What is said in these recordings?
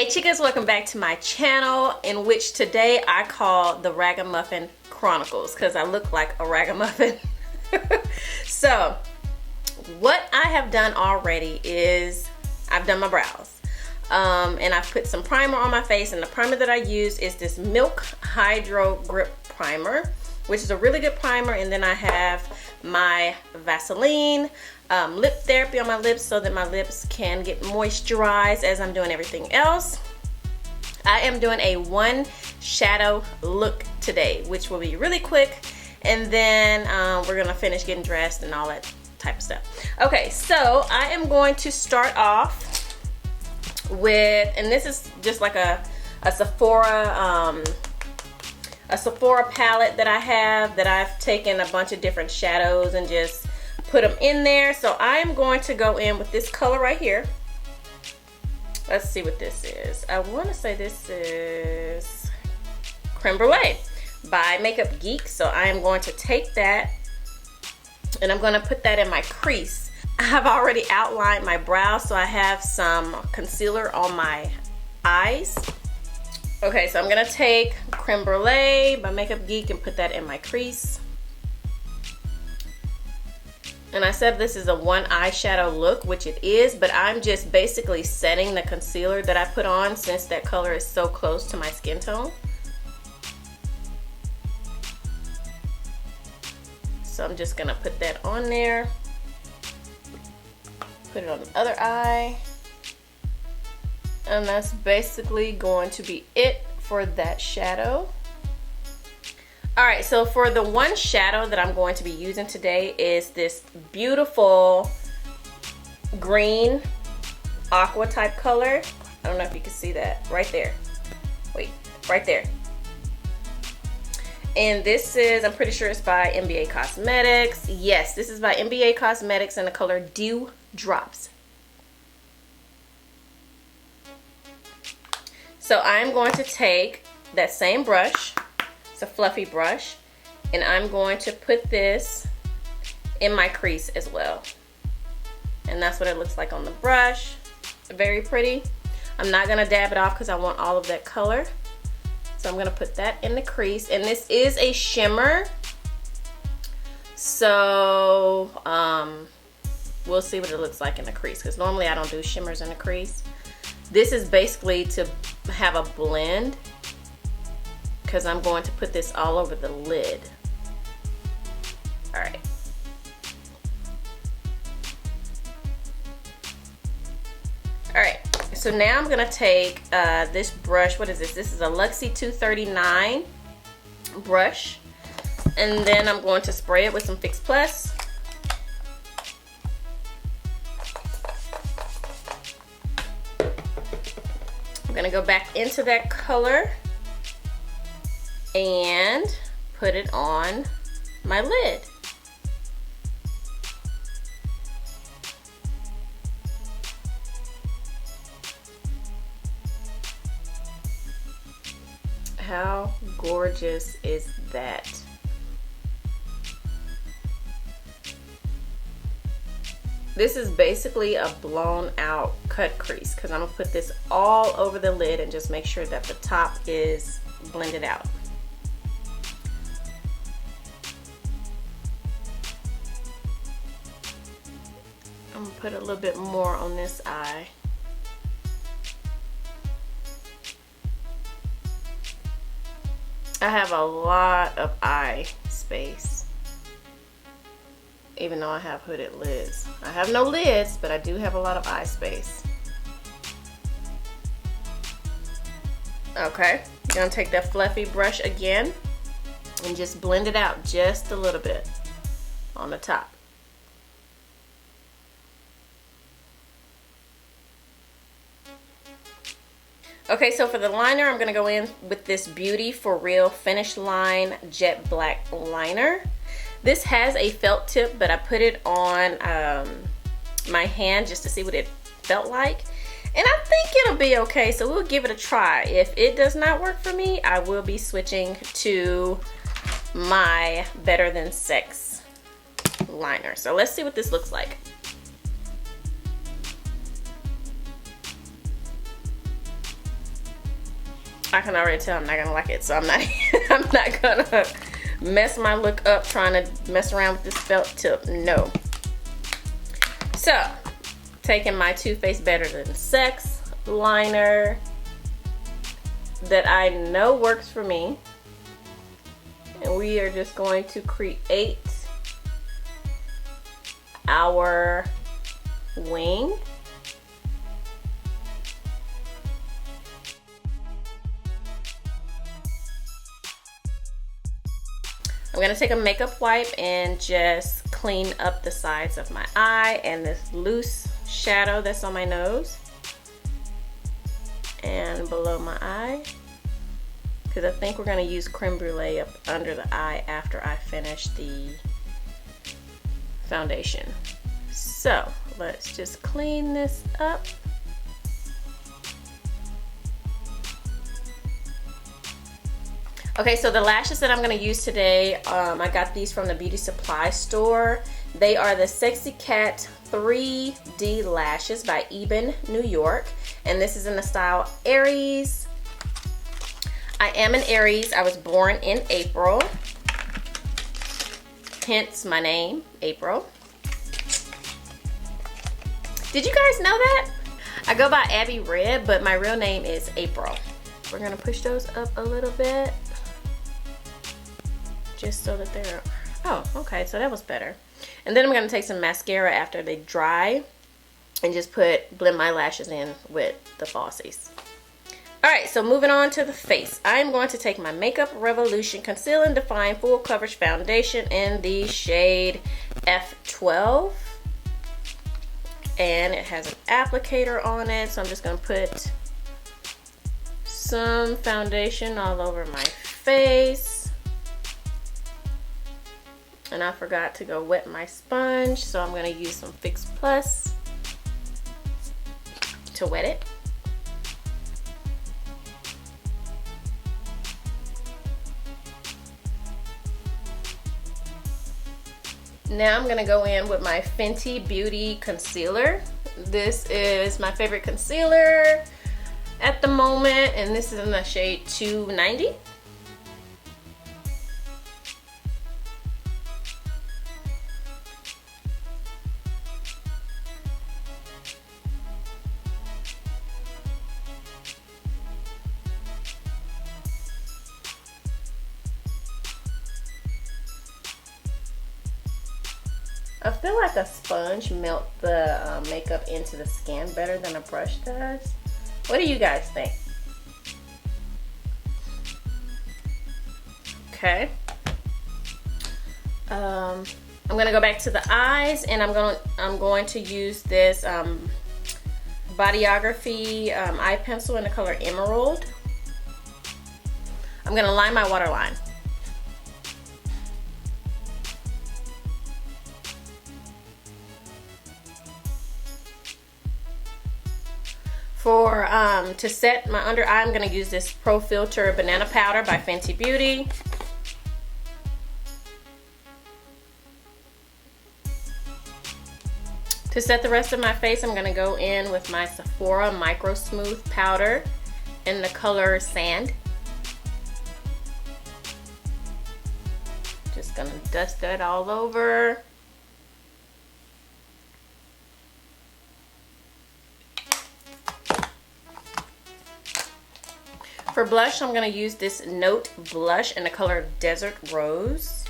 Chicas, welcome back to my channel, in which today I call the Ragamuffin Chronicles because I look like a ragamuffin. So what I have done already is I've done my brows, and I've put some primer on my face, and the primer that I use is this Milk Hydro Grip Primer, which is a really good primer. And then I have my Vaseline lip therapy on my lips so that my lips can get moisturized as I'm doing everything else. I am doing a one shadow look today, which will be really quick, and then we're gonna finish getting dressed and all that type of stuff. Okay, so I am going to start off with, and this is just like a Sephora palette that I have, that I've taken a bunch of different shadows and just put them in there. So I am going to go in with this color right here. Let's see what this is. I want to say this is Creme Brulee by Makeup Geek. So I am going to take that and I'm going to put that in my crease. I have already outlined my brows, so I have some concealer on my eyes. Okay, so I'm going to take Creme Brulee by Makeup Geek and put that in my crease. And I said this is a one eyeshadow look, which it is, but I'm just basically setting the concealer that I put on since that color is so close to my skin tone. So I'm just gonna put that on there. Put it on the other eye. And that's basically going to be it for that shadow. Alright, so for the one shadow that I'm going to be using today is this beautiful green aqua type color. I don't know if you can see that right there. Wait, right there. And this is, I'm pretty sure it's by MBA Cosmetics. Yes, this is by MBA Cosmetics in the color Dew Drops. So I'm going to take that same brush. It's a fluffy brush, and I'm going to put this in my crease as well. And that's what it looks like on the brush. Very pretty. I'm not gonna dab it off because I want all of that color. So I'm gonna put that in the crease, and this is a shimmer. So we'll see what it looks like in the crease, because normally I don't do shimmers in the crease. This is basically to have a blend, because I'm going to put this all over the lid. Alright. Alright, so now I'm going to take this brush. What is this? This is a Luxie 239 brush. And then I'm going to spray it with some Fix Plus. I'm going to go back into that color and put it on my lid. How gorgeous is that? This is basically a blown out cut crease, because I'm gonna put this all over the lid and just make sure that the top is blended out. I'm gonna put a little bit more on this eye. I have a lot of eye space, even though I have hooded lids. I have no lids, but I do have a lot of eye space. Okay, I'm gonna take that fluffy brush again and just blend it out just a little bit on the top. Okay, so for the liner, I'm going to go in with this Beauty For Real Finish Line Jet Black Liner. This has a felt tip, but I put it on my hand just to see what it felt like. And I think it'll be okay, so we'll give it a try. If it does not work for me, I will be switching to my Better Than Sex liner. So let's see what this looks like. I can already tell I'm not gonna like it, so I'm not I'm not gonna mess my look up trying to mess around with this felt tip. No. So, taking my Too Faced Better Than Sex liner that I know works for me, and we are just going to create our wing. I'm gonna take a makeup wipe and just clean up the sides of my eye and this loose shadow that's on my nose and below my eye, because I think we're gonna use creme brulee up under the eye after I finish the foundation. So let's just clean this up. Okay, so the lashes that I'm going to use today, I got these from the beauty supply store. They are the Sexy Cat 3D lashes by Eben, New York. And this is in the style Aries. I am an Aries. I was born in April. Hence my name, April. Did you guys know that? I go by AbbyRed, but my real name is April. We're going to push those up a little bit, just so that they're, oh, okay, so that was better. And then I'm going to take some mascara after they dry and just blend my lashes in with the falsies. Alright, so moving on to the face. I am going to take my Makeup Revolution Conceal and Define Full Coverage Foundation in the shade F12. And it has an applicator on it, so I'm just going to put some foundation all over my face. And I forgot to go wet my sponge, so I'm going to use some Fix Plus to wet it. Now I'm going to go in with my Fenty Beauty concealer. This is my favorite concealer at the moment, and this is in the shade 290. I feel like a sponge melts the makeup into the skin better than a brush does. What do you guys think? Okay. I'm gonna go back to the eyes, and I'm going to use this Bodyography eye pencil in the color Emerald. I'm gonna line my waterline. For to set my under eye, I'm going to use this Pro Filter Banana Powder by Fenty Beauty. To set the rest of my face, I'm going to go in with my Sephora Micro Smooth Powder in the color Sand. Just going to dust that all over. For blush, I'm going to use this Note blush in the color Desert Rose.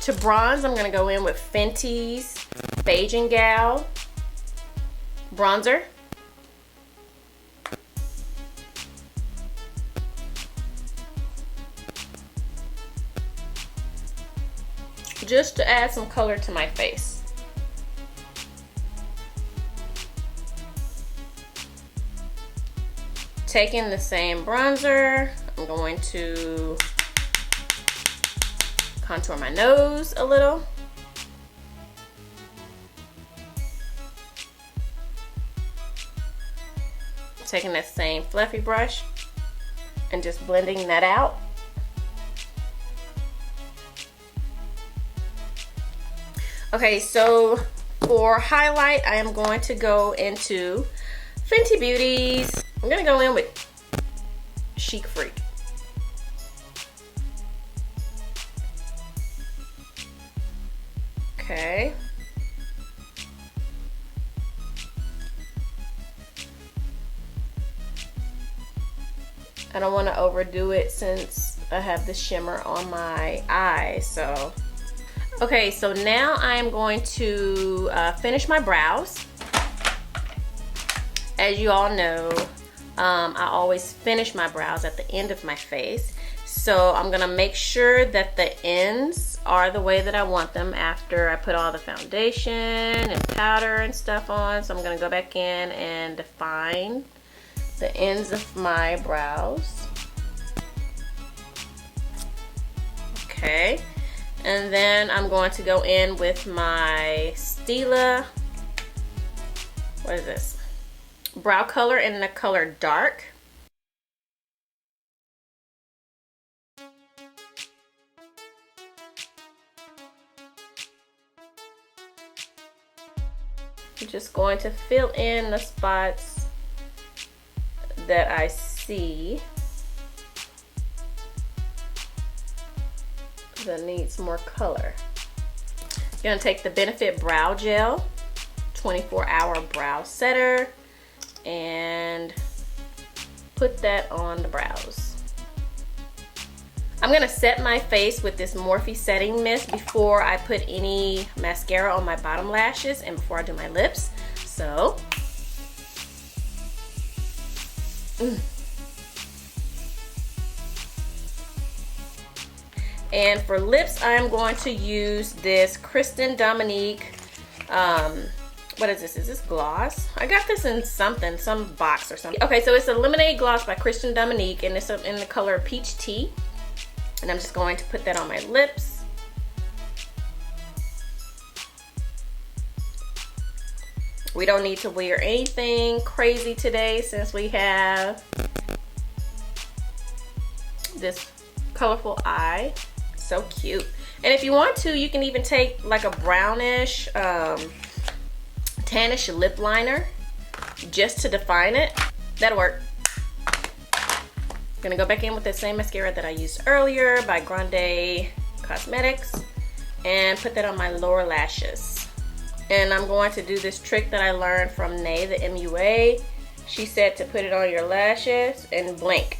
To bronze, I'm going to go in with Fenty's Beige and Gal bronzer. Just to add some color to my face. Taking the same bronzer, I'm going to contour my nose a little. Taking that same fluffy brush and just blending that out. Okay, so for highlight, I am going to go into Fenty Beauty's. I'm gonna go in with Chic Freak. Okay. I don't want to overdo it since I have the shimmer on my eyes. So, okay, so now I am going to finish my brows. As you all know, I always finish my brows at the end of my face. So I'm gonna make sure that the ends are the way that I want them after I put all the foundation and powder and stuff on. So I'm gonna go back in and define the ends of my brows. Okay, and then I'm going to go in with my Stila, what is this? Brow color in the color dark. I'm just going to fill in the spots that I see that needs more color. You're gonna take the Benefit Brow Gel 24-hour brow setter and put that on the brows. I'm gonna set my face with this Morphe setting mist before I put any mascara on my bottom lashes and before I do my lips. So and for lips, I'm going to use this Kristen Dominique, what is this? Is this gloss? I got this in something, some box or something. Okay, so it's a Lemonade Gloss by Kristen Dominique, and it's in the color Peach Tea. And I'm just going to put that on my lips. We don't need to wear anything crazy today since we have this colorful eye. So cute. And if you want to, you can even take like a brownish, tannish lip liner just to define it. That'll work. Gonna go back in with the same mascara that I used earlier by MBA Cosmetics and put that on my lower lashes. And I'm going to do this trick that I learned from Nay, the MUA. She said to put it on your lashes and blink.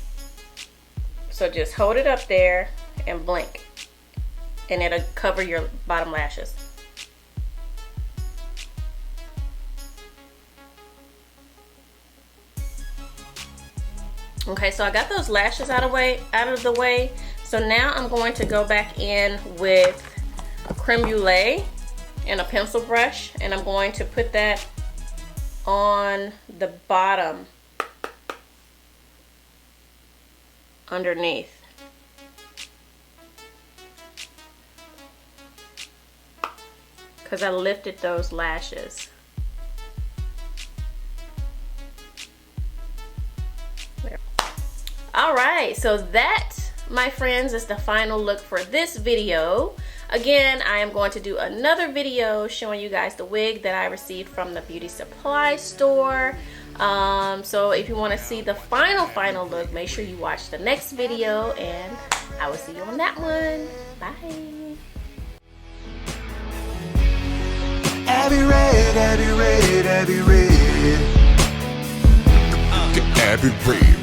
So just hold it up there and blink, and it'll cover your bottom lashes. Okay, so I got those lashes out of the way. So now I'm going to go back in with creme brulee and a pencil brush, and I'm going to put that on the bottom underneath. Because I lifted those lashes. Alright, so that, my friends, is the final look for this video. Again, I am going to do another video showing you guys the wig that I received from the beauty supply store. So if you want to see the final look, make sure you watch the next video, and I will see you on that one. Bye. AbbyRed, AbbyRed, AbbyRed. AbbyRed.